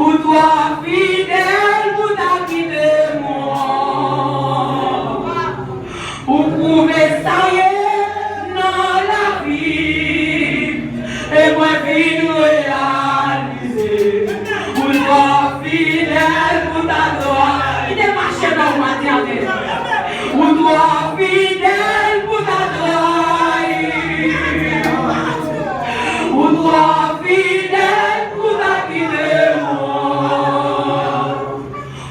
Ou toi fidèle pour ta quitter moi. Ou prouver ça y est dans la vie. Et moi vine réaliser. Ou toi fidèle pour ta gloire. Il est marché dans le matin. Ou toi fidèle pour ta gloire. Ou toi fidèle pour ta quitter moi.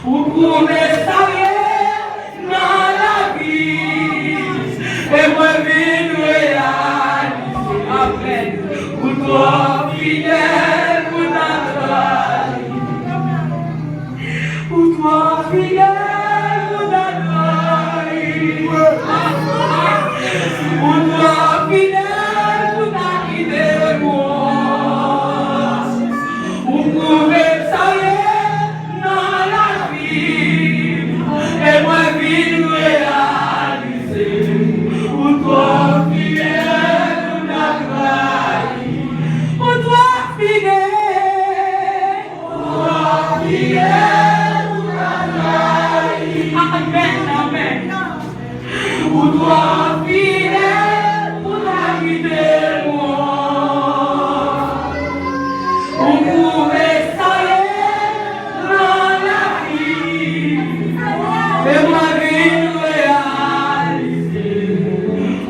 Ou prouver ça y est dans la vie. Et moi vine réaliser. Amen. Ou toi fidèle pour ta gloire. Ou toi fidèle pour ta gloire. Ou toi fidèle pour ta quitter moi. Ou prouver ça y est dans la vie. Et moi vine réaliser. Ou toi fidèle pour ta gloire. Ou toi fidèle. Ou toi fidèle pour ta gloire. Amen, amen. Ou toi fidèle pour ta quitter moi. On pouvait ça y est dans la vie. Et moi vine réaliser.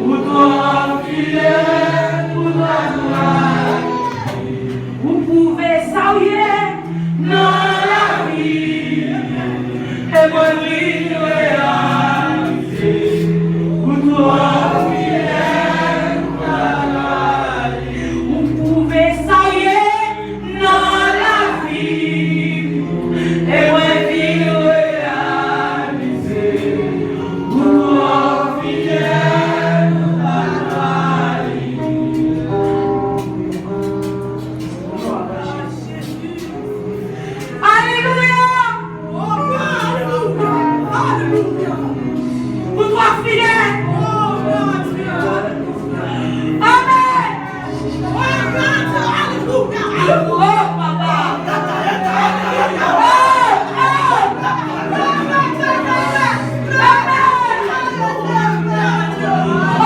Ou toi fidèle pour ta gloire. Vous pouvez ça y est dans la vie. Et moi vine réaliser. Ou toi fidèle pour ta gloire. Vous pouvez ça y est dans la vie. Et moi vine réaliser. Ou toi fidèle pour ta gloire. Alléluia. Pour toi fidèle. Amen. Oh papa.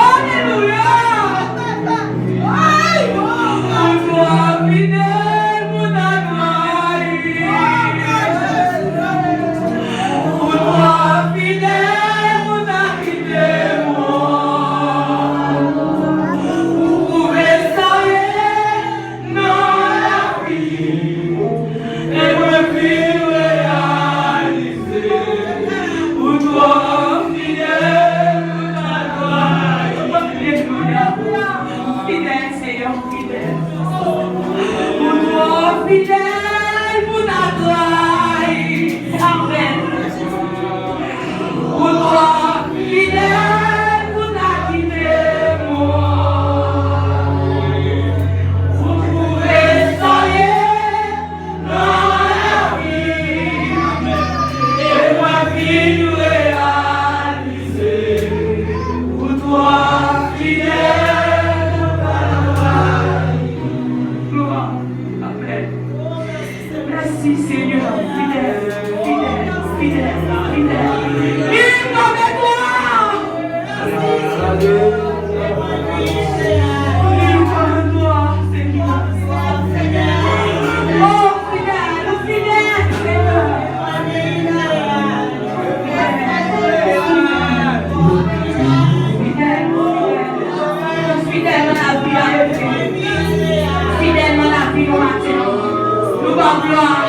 Alléluia. Pour toi fidèle pour ta gloire. Pour toi fidèle pour ta quitter moi. Vous pouvez ça y est dans la vie. Et moi vine réaliser. Pour toi fidèle pour ta gloire. Alléluia. Fidèle Seigneur, fidèle. Pour toi fidèle pour ta gloire. Amen. Pour toi fidèle pour ta quitter moi. Vous pouvez ça y est dans la vie. Et moi vine réaliser. Pour toi fidèle pour ta gloire. Gloire. Amen. Merci Seigneur, fidèle, fidèle, fidèle, fidèle. Vive avec toi. Vive avec toi, Seigneur. Oh, fidèle, fidèle, Seigneur. Fidèle dans la vie avec nous. Fidèle dans la vie au matin. Nous allons gloire.